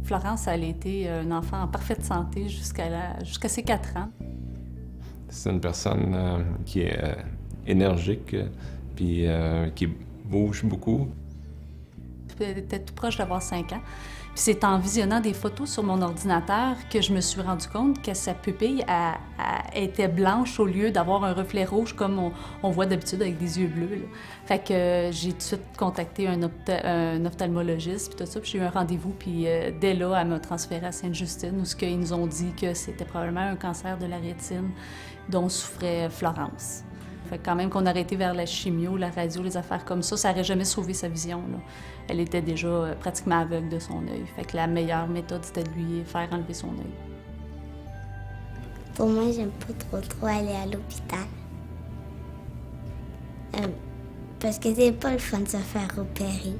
Florence, elle a été un enfant en parfaite santé jusqu'à ses 4 ans. C'est une personne qui est énergique, puis qui bouge beaucoup. Elle était tout proche d'avoir 5 ans. Puis c'est en visionnant des photos sur mon ordinateur que je me suis rendu compte que sa pupille était blanche au lieu d'avoir un reflet rouge comme on voit d'habitude avec des yeux bleus, là. Fait que j'ai tout de suite contacté un ophtalmologiste, puis tout ça, puis j'ai eu un rendez-vous, puis dès là, elle m'a transférée à Sainte-Justine, où ils nous ont dit que c'était probablement un cancer de la rétine dont souffrait Florence. Fait que quand même qu'on aurait été vers la chimio, la radio, les affaires comme ça n'aurait jamais sauvé sa vision, là. Elle était déjà pratiquement aveugle de son œil. Fait que la meilleure méthode, c'était de lui faire enlever son œil. Pour moi, j'aime pas trop aller à l'hôpital. Parce que c'est pas le fun de se faire opérer.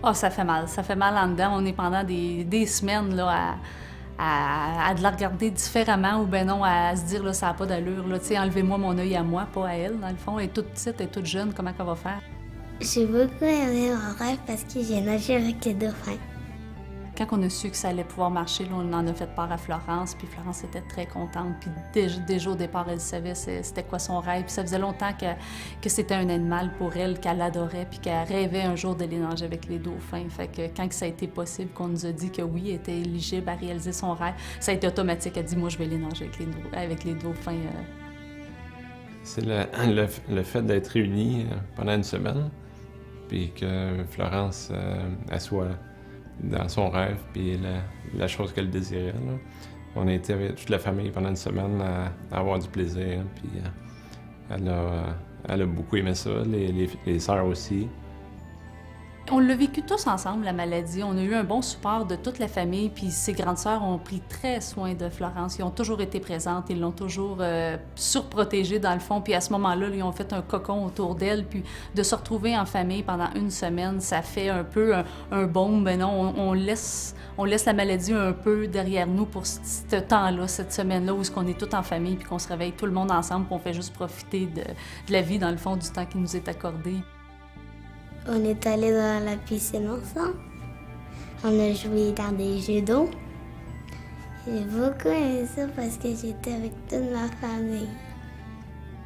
Ah, ça fait mal. Ça fait mal en dedans. On est pendant des semaines là, à de la regarder différemment ou ben non, à se dire là, ça n'a pas d'allure. Là. Tu sais, enlevez-moi mon œil à moi, pas à elle, dans le fond. Elle est toute petite, elle est toute jeune. Comment qu'elle va faire? J'ai beaucoup aimé mon rêve parce que j'ai nagé avec les dauphins. Quand on a su que ça allait pouvoir marcher, là, on en a fait part à Florence, puis Florence était très contente. Puis déjà au départ, elle savait c'était quoi son rêve. Puis ça faisait longtemps que c'était un animal pour elle, qu'elle adorait, puis qu'elle rêvait un jour de les nager avec les dauphins. Fait que quand ça a été possible, qu'on nous a dit que oui, elle était éligible à réaliser son rêve, ça a été automatique. Elle a dit, moi, je vais les nager avec les dauphins. C'est le fait d'être réunis pendant une semaine, puis que Florence, elle soit dans son rêve, puis la chose qu'elle désirait, là. On a été avec toute la famille pendant une semaine à avoir du plaisir, puis elle a beaucoup aimé ça, les sœurs aussi. On l'a vécu tous ensemble, la maladie. On a eu un bon support de toute la famille, puis ses grandes sœurs ont pris très soin de Florence. Ils ont toujours été présentes, ils l'ont toujours surprotégée dans le fond, puis à ce moment-là, ils ont fait un cocon autour d'elle, puis de se retrouver en famille pendant une semaine, ça fait un peu un baume. Ben non, on laisse la maladie un peu derrière nous pour ce temps-là, cette semaine-là, où on est tous en famille, puis qu'on se réveille tout le monde ensemble, puis on fait juste profiter de la vie, dans le fond, du temps qui nous est accordé. On est allé dans la piscine ensemble. On a joué dans des jeux d'eau. J'ai beaucoup aimé ça parce que j'étais avec toute ma famille.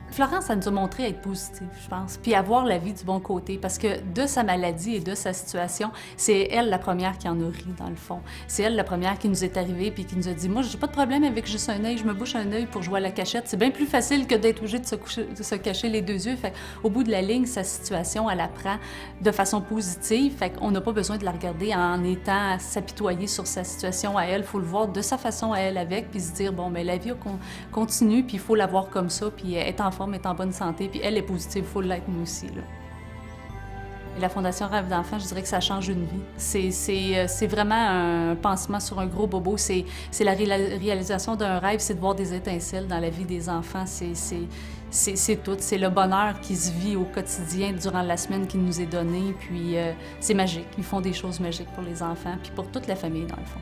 Florence, ça nous a montré être positive, je pense, puis avoir la vie du bon côté, parce que de sa maladie et de sa situation, c'est elle la première qui en a ri, dans le fond. C'est elle la première qui nous est arrivée puis qui nous a dit « Moi, j'ai pas de problème avec juste un œil, je me bouche un œil pour jouer à la cachette. C'est bien plus facile que d'être obligé de se cacher les deux yeux. » Fait au bout de la ligne, sa situation, elle apprend de façon positive, fait qu'on n'a pas besoin de la regarder en étant s'apitoyer sur sa situation à elle. Il faut le voir de sa façon à elle avec, puis se dire « Bon, mais la vie continue, puis il faut la voir comme ça, puis être en forme, est en bonne santé, puis elle est positive, il faut l'être nous aussi, là. » Et la Fondation Rêve d'enfant, je dirais que ça change une vie. C'est vraiment un pansement sur un gros bobo. C'est la réalisation d'un rêve, c'est de voir des étincelles dans la vie des enfants. C'est tout. C'est le bonheur qui se vit au quotidien durant la semaine qui nous est donné. Puis c'est magique. Ils font des choses magiques pour les enfants, puis pour toute la famille, dans le fond.